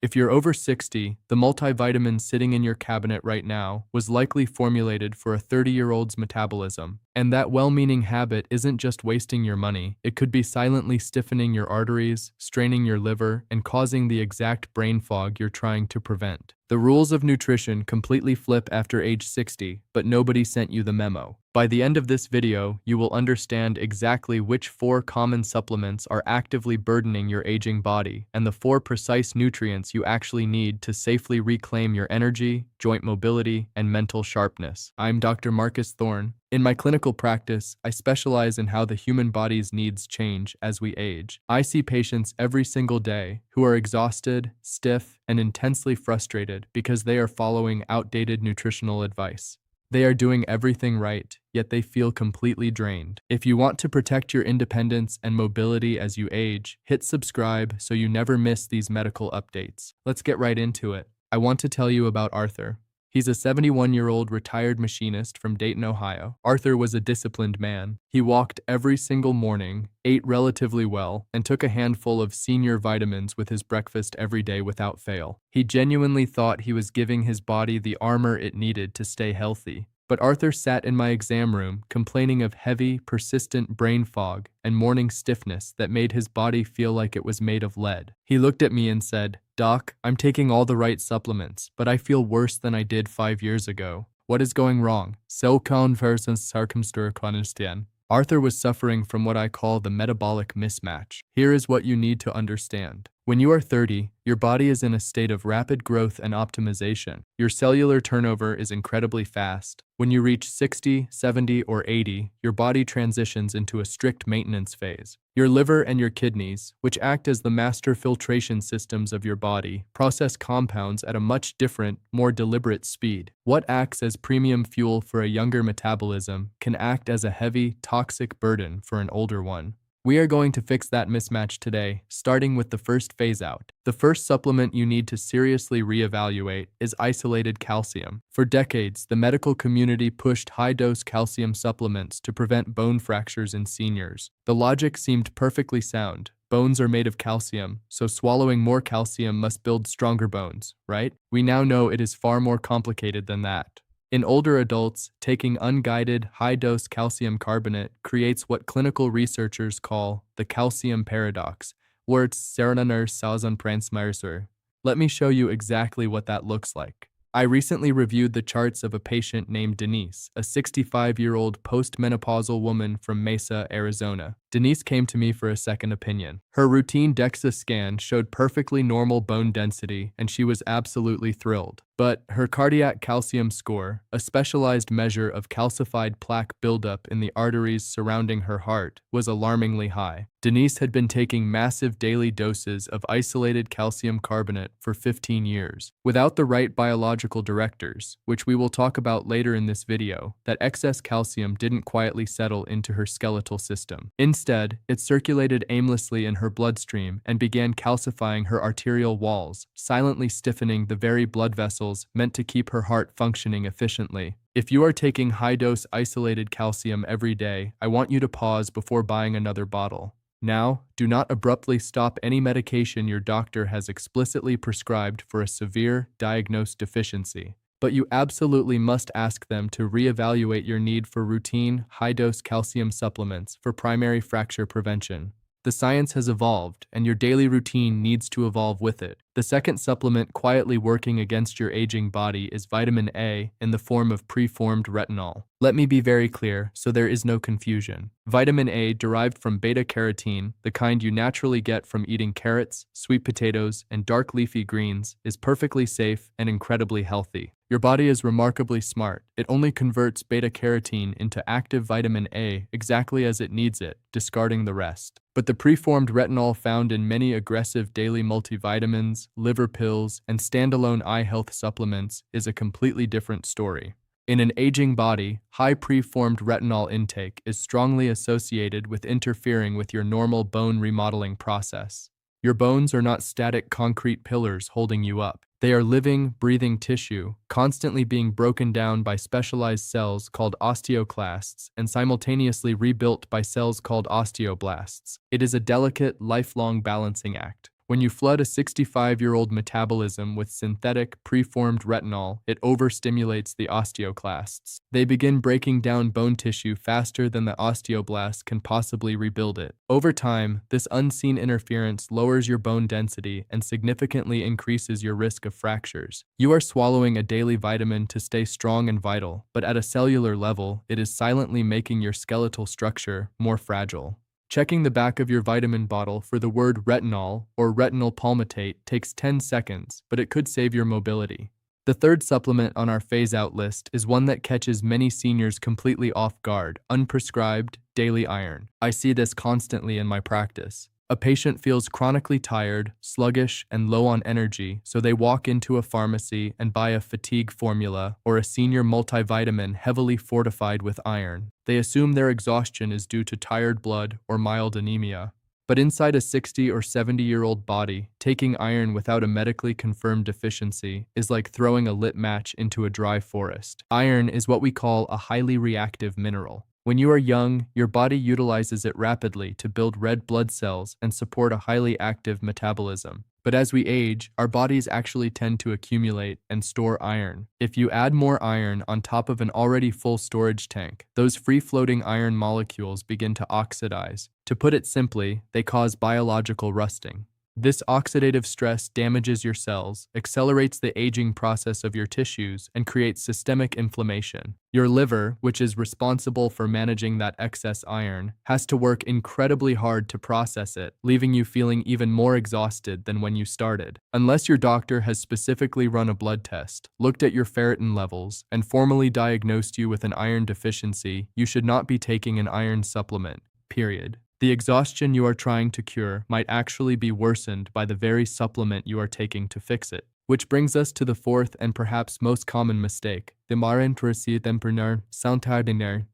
If you're over 60, the multivitamin sitting in your cabinet right now was likely formulated for a 30-year-old's metabolism. And that well-meaning habit isn't just wasting your money, it could be silently stiffening your arteries, straining your liver, and causing the exact brain fog you're trying to prevent. The rules of nutrition completely flip after age 60, but nobody sent you the memo. By the end of this video, you will understand exactly which 4 common supplements are actively burdening your aging body and the 4 precise nutrients you actually need to safely reclaim your energy, joint mobility, and mental sharpness. I'm Dr. Marcus Thorne. In my clinical practice, I specialize in how the human body's needs change as we age. I see patients every single day who are exhausted, stiff, and intensely frustrated because they are following outdated nutritional advice. They are doing everything right, yet they feel completely drained. If you want to protect your independence and mobility as you age, hit subscribe so you never miss these medical updates. Let's get right into it. I want to tell you about Arthur. He's a 71-year-old retired machinist from Dayton, Ohio. Arthur was a disciplined man. He walked every single morning, ate relatively well, and took a handful of senior vitamins with his breakfast every day without fail. He genuinely thought he was giving his body the armor it needed to stay healthy. But Arthur sat in my exam room complaining of heavy, persistent brain fog and morning stiffness that made his body feel like it was made of lead. He looked at me and said, "Doc, I'm taking all the right supplements, but I feel worse than I did 5 years ago. What is going wrong?" Arthur was suffering from what I call the metabolic mismatch. Here is what you need to understand. When you are 30, your body is in a state of rapid growth and optimization. Your cellular turnover is incredibly fast. When you reach 60, 70, or 80, your body transitions into a strict maintenance phase. Your liver and your kidneys, which act as the master filtration systems of your body, process compounds at a much different, more deliberate speed. What acts as premium fuel for a younger metabolism can act as a heavy, toxic burden for an older one. We are going to fix that mismatch today, starting with the first phase out. The first supplement you need to seriously reevaluate is isolated calcium. For decades, the medical community pushed high-dose calcium supplements to prevent bone fractures in seniors. The logic seemed perfectly sound. Bones are made of calcium, so swallowing more calcium must build stronger bones, right? We now know it is far more complicated than that. In older adults, taking unguided, high-dose calcium carbonate creates what clinical researchers call the calcium paradox, where it's Let me show you exactly what that looks like. I recently reviewed the charts of a patient named Denise, a 65-year-old postmenopausal woman from Mesa, Arizona. Denise came to me for a second opinion. Her routine DEXA scan showed perfectly normal bone density, and she was absolutely thrilled. But her cardiac calcium score, a specialized measure of calcified plaque buildup in the arteries surrounding her heart, was alarmingly high. Denise had been taking massive daily doses of isolated calcium carbonate for 15 years. Without the right biological directors, which we will talk about later in this video, that excess calcium didn't quietly settle into her skeletal system. Instead, it circulated aimlessly in her bloodstream and began calcifying her arterial walls, silently stiffening the very blood vessels meant to keep her heart functioning efficiently. If you are taking high-dose isolated calcium every day, I want you to pause before buying another bottle. Now, do not abruptly stop any medication your doctor has explicitly prescribed for a severe, diagnosed deficiency. But you absolutely must ask them to reevaluate your need for routine, high-dose calcium supplements for primary fracture prevention. The science has evolved, and your daily routine needs to evolve with it. The second supplement quietly working against your aging body is vitamin A in the form of preformed retinol. Let me be very clear, so there is no confusion. Vitamin A derived from beta-carotene, the kind you naturally get from eating carrots, sweet potatoes, and dark leafy greens, is perfectly safe and incredibly healthy. Your body is remarkably smart. It only converts beta-carotene into active vitamin A exactly as it needs it, discarding the rest. But the preformed retinol found in many aggressive daily multivitamins, liver pills, and standalone eye health supplements is a completely different story. In an aging body, high preformed retinol intake is strongly associated with interfering with your normal bone remodeling process. Your bones are not static concrete pillars holding you up. They are living, breathing tissue, constantly being broken down by specialized cells called osteoclasts and simultaneously rebuilt by cells called osteoblasts. It is a delicate, lifelong balancing act. When you flood a 65-year-old metabolism with synthetic, preformed retinol, it overstimulates the osteoclasts. They begin breaking down bone tissue faster than the osteoblasts can possibly rebuild it. Over time, this unseen interference lowers your bone density and significantly increases your risk of fractures. You are swallowing a daily vitamin to stay strong and vital, but at a cellular level, it is silently making your skeletal structure more fragile. Checking the back of your vitamin bottle for the word retinol or retinol palmitate takes 10 seconds, but it could save your mobility. The third supplement on our phase-out list is one that catches many seniors completely off guard: unprescribed daily iron. I see this constantly in my practice. A patient feels chronically tired, sluggish, and low on energy, so they walk into a pharmacy and buy a fatigue formula or a senior multivitamin heavily fortified with iron. They assume their exhaustion is due to tired blood or mild anemia. But inside a 60 or 70-year-old body, taking iron without a medically confirmed deficiency is like throwing a lit match into a dry forest. Iron is what we call a highly reactive mineral. When you are young, your body utilizes it rapidly to build red blood cells and support a highly active metabolism. But as we age, our bodies actually tend to accumulate and store iron. If you add more iron on top of an already full storage tank, those free-floating iron molecules begin to oxidize. To put it simply, they cause biological rusting. This oxidative stress damages your cells, accelerates the aging process of your tissues, and creates systemic inflammation. Your liver, which is responsible for managing that excess iron, has to work incredibly hard to process it, leaving you feeling even more exhausted than when you started. Unless your doctor has specifically run a blood test, looked at your ferritin levels, and formally diagnosed you with an iron deficiency, you should not be taking an iron supplement, period. The exhaustion you are trying to cure might actually be worsened by the very supplement you are taking to fix it. Which brings us to the fourth and perhaps most common mistake: the multivitamin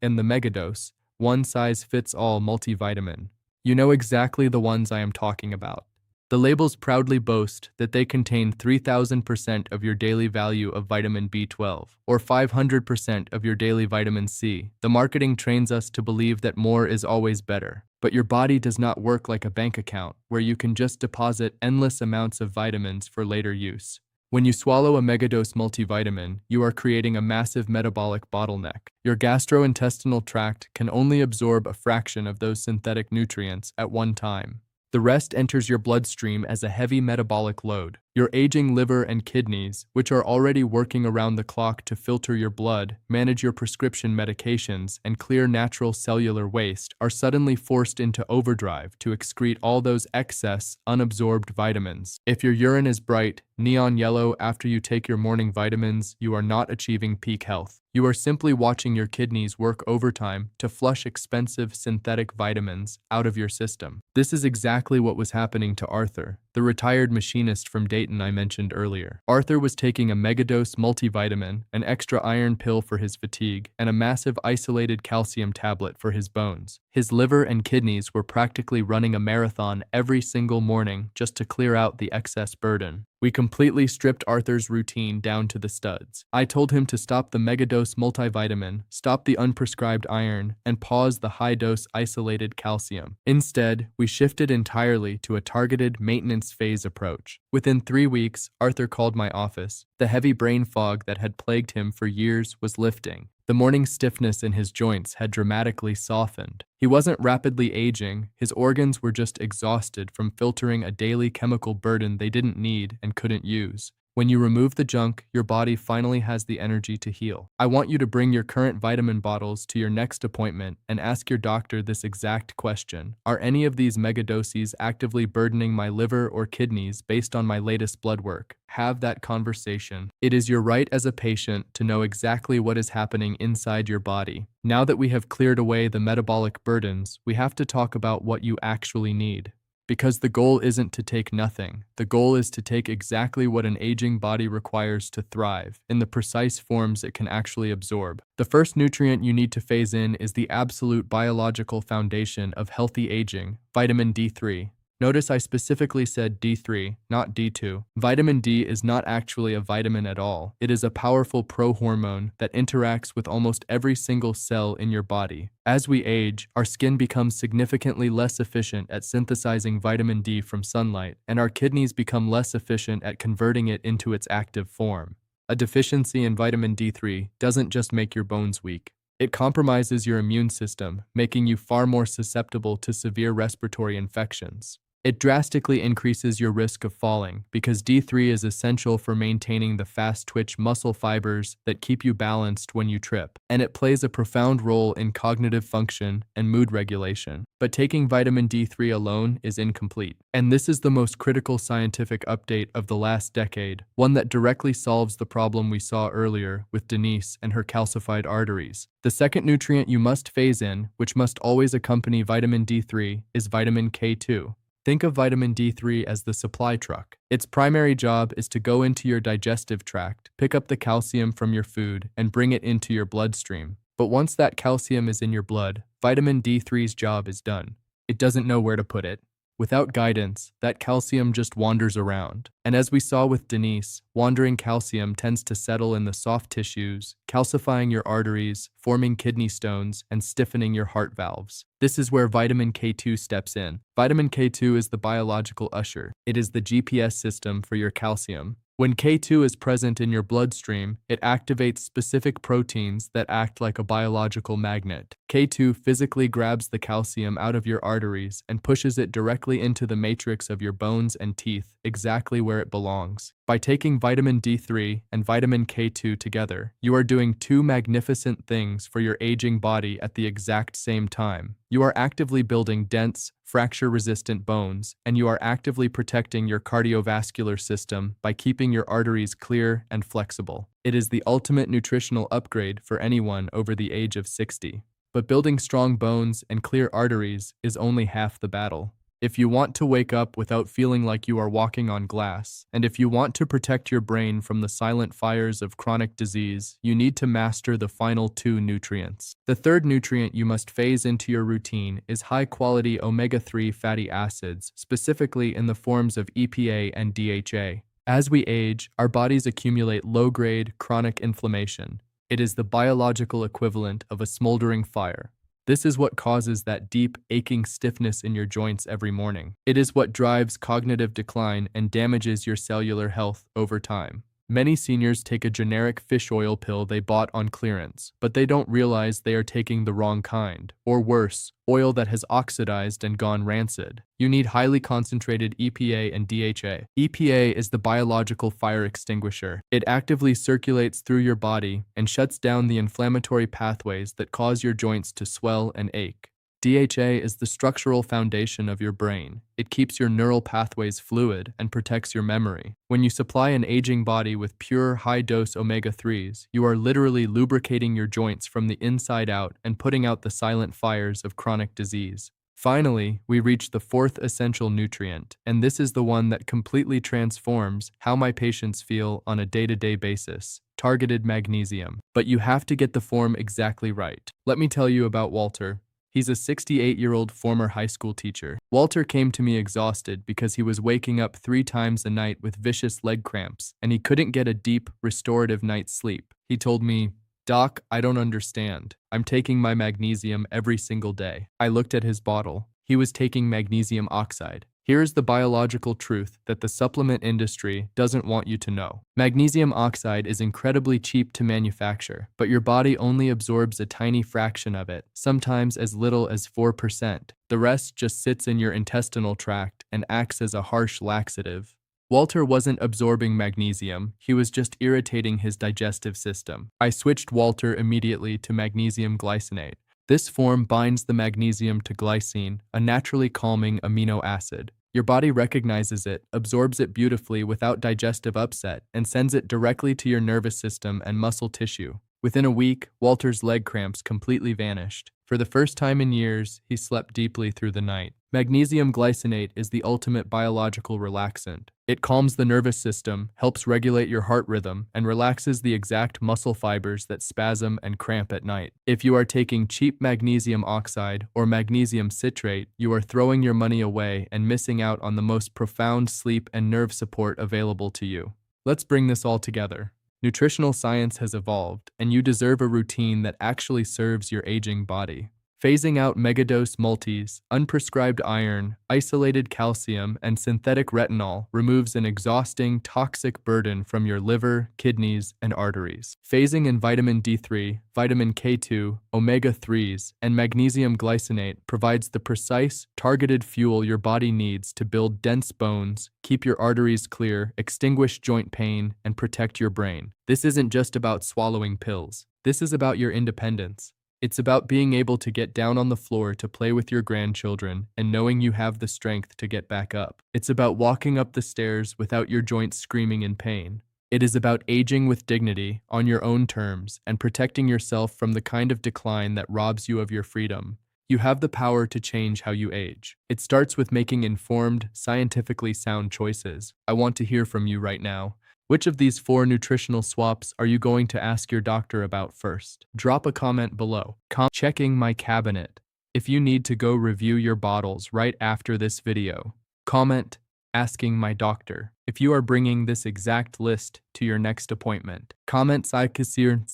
and the megadose, one-size-fits-all multivitamin. You know exactly the ones I am talking about. The labels proudly boast that they contain 3,000% of your daily value of vitamin B12, or 500% of your daily vitamin C. The marketing trains us to believe that more is always better. But your body does not work like a bank account, where you can just deposit endless amounts of vitamins for later use. When you swallow a megadose multivitamin, you are creating a massive metabolic bottleneck. Your gastrointestinal tract can only absorb a fraction of those synthetic nutrients at one time. The rest enters your bloodstream as a heavy metabolic load. Your aging liver and kidneys, which are already working around the clock to filter your blood, manage your prescription medications, and clear natural cellular waste, are suddenly forced into overdrive to excrete all those excess, unabsorbed vitamins. If your urine is bright, neon yellow after you take your morning vitamins, you are not achieving peak health. You are simply watching your kidneys work overtime to flush expensive synthetic vitamins out of your system. This is exactly what was happening to Arthur, the retired machinist from Dayton I mentioned earlier. Arthur was taking a megadose multivitamin, an extra iron pill for his fatigue, and a massive isolated calcium tablet for his bones. His liver and kidneys were practically running a marathon every single morning just to clear out the excess burden. We completely stripped Arthur's routine down to the studs. I told him to stop the megadose multivitamin, stop the unprescribed iron, and pause the high-dose isolated calcium. Instead, we shifted entirely to a targeted maintenance phase approach. Within 3 weeks, Arthur called my office. The heavy brain fog that had plagued him for years was lifting. The morning stiffness in his joints had dramatically softened. He wasn't rapidly aging, his organs were just exhausted from filtering a daily chemical burden they didn't need and couldn't use. When you remove the junk, your body finally has the energy to heal. I want you to bring your current vitamin bottles to your next appointment and ask your doctor this exact question: are any of these megadoses actively burdening my liver or kidneys based on my latest blood work? Have that conversation. It is your right as a patient to know exactly what is happening inside your body. Now that we have cleared away the metabolic burdens, we have to talk about what you actually need. Because the goal isn't to take nothing. The goal is to take exactly what an aging body requires to thrive, in the precise forms it can actually absorb. The first nutrient you need to phase in is the absolute biological foundation of healthy aging, vitamin D3. Notice I specifically said D3, not D2. Vitamin D is not actually a vitamin at all. It is a powerful prohormone that interacts with almost every single cell in your body. As we age, our skin becomes significantly less efficient at synthesizing vitamin D from sunlight, and our kidneys become less efficient at converting it into its active form. A deficiency in vitamin D3 doesn't just make your bones weak. It compromises your immune system, making you far more susceptible to severe respiratory infections. It drastically increases your risk of falling because D3 is essential for maintaining the fast-twitch muscle fibers that keep you balanced when you trip, and it plays a profound role in cognitive function and mood regulation. But taking vitamin D3 alone is incomplete. And this is the most critical scientific update of the last decade, one that directly solves the problem we saw earlier with Denise and her calcified arteries. The second nutrient you must phase in, which must always accompany vitamin D3, is vitamin K2. Think of vitamin D3 as the supply truck. Its primary job is to go into your digestive tract, pick up the calcium from your food, and bring it into your bloodstream. But once that calcium is in your blood, vitamin D3's job is done. It doesn't know where to put it. Without guidance, that calcium just wanders around. And as we saw with Denise, wandering calcium tends to settle in the soft tissues, calcifying your arteries, forming kidney stones, and stiffening your heart valves. This is where vitamin K2 steps in. Vitamin K2 is the biological usher. It is the GPS system for your calcium. When K2 is present in your bloodstream, it activates specific proteins that act like a biological magnet. K2 physically grabs the calcium out of your arteries and pushes it directly into the matrix of your bones and teeth, exactly where it belongs. By taking vitamin D3 and vitamin K2 together, you are doing two magnificent things for your aging body at the exact same time. You are actively building dense, fracture-resistant bones, and you are actively protecting your cardiovascular system by keeping your arteries clear and flexible. It is the ultimate nutritional upgrade for anyone over the age of 60. But building strong bones and clear arteries is only half the battle. If you want to wake up without feeling like you are walking on glass, and if you want to protect your brain from the silent fires of chronic disease, you need to master the final two nutrients. The third nutrient you must phase into your routine is high-quality omega-3 fatty acids, specifically in the forms of EPA and DHA. As we age, our bodies accumulate low-grade, chronic inflammation. It is the biological equivalent of a smoldering fire. This is what causes that deep, aching stiffness in your joints every morning. It is what drives cognitive decline and damages your cellular health over time. Many seniors take a generic fish oil pill they bought on clearance, but they don't realize they are taking the wrong kind, or worse, oil that has oxidized and gone rancid. You need highly concentrated EPA and DHA. EPA is the biological fire extinguisher. It actively circulates through your body and shuts down the inflammatory pathways that cause your joints to swell and ache. DHA is the structural foundation of your brain. It keeps your neural pathways fluid and protects your memory. When you supply an aging body with pure, high-dose omega-3s, you are literally lubricating your joints from the inside out and putting out the silent fires of chronic disease. Finally, we reach the fourth essential nutrient, and this is the one that completely transforms how my patients feel on a day-to-day basis: targeted magnesium. But you have to get the form exactly right. Let me tell you about Walter. He's a 68-year-old former high school teacher. Walter came to me exhausted because he was waking up 3 times a night with vicious leg cramps, and he couldn't get a deep, restorative night's sleep. He told me, "Doc, I don't understand. I'm taking my magnesium every single day." I looked at his bottle. He was taking magnesium oxide. Here is the biological truth that the supplement industry doesn't want you to know. Magnesium oxide is incredibly cheap to manufacture, but your body only absorbs a tiny fraction of it, sometimes as little as 4%. The rest just sits in your intestinal tract and acts as a harsh laxative. Walter wasn't absorbing magnesium, he was just irritating his digestive system. I switched Walter immediately to magnesium glycinate. This form binds the magnesium to glycine, a naturally calming amino acid. Your body recognizes it, absorbs it beautifully without digestive upset, and sends it directly to your nervous system and muscle tissue. Within a week, Walter's leg cramps completely vanished. For the first time in years, he slept deeply through the night. Magnesium glycinate is the ultimate biological relaxant. It calms the nervous system, helps regulate your heart rhythm, and relaxes the exact muscle fibers that spasm and cramp at night. If you are taking cheap magnesium oxide or magnesium citrate, you are throwing your money away and missing out on the most profound sleep and nerve support available to you. Let's bring this all together. Nutritional science has evolved, and you deserve a routine that actually serves your aging body. Phasing out megadose multis, unprescribed iron, isolated calcium, and synthetic retinol removes an exhausting, toxic burden from your liver, kidneys, and arteries. Phasing in vitamin D3, vitamin K2, omega-3s, and magnesium glycinate provides the precise, targeted fuel your body needs to build dense bones, keep your arteries clear, extinguish joint pain, and protect your brain. This isn't just about swallowing pills. This is about your independence. It's about being able to get down on the floor to play with your grandchildren and knowing you have the strength to get back up. It's about walking up the stairs without your joints screaming in pain. It is about aging with dignity, on your own terms, and protecting yourself from the kind of decline that robs you of your freedom. You have the power to change how you age. It starts with making informed, scientifically sound choices. I want to hear from you right now. Which of these 4 nutritional swaps are you going to ask your doctor about first? Drop a comment below. Checking my cabinet. If you need to go review your bottles right after this video, comment, asking my doctor. If you are bringing this exact list to your next appointment, comment sending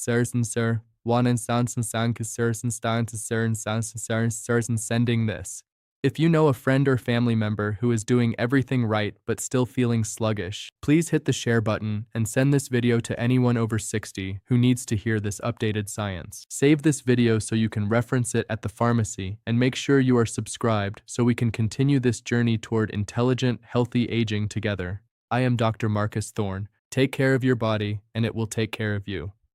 this. If you know a friend or family member who is doing everything right but still feeling sluggish, please hit the share button and send this video to anyone over 60 who needs to hear this updated science. Save this video so you can reference it at the pharmacy, and make sure you are subscribed so we can continue this journey toward intelligent, healthy aging together. I am Dr. Marcus Thorne. Take care of your body, and it will take care of you.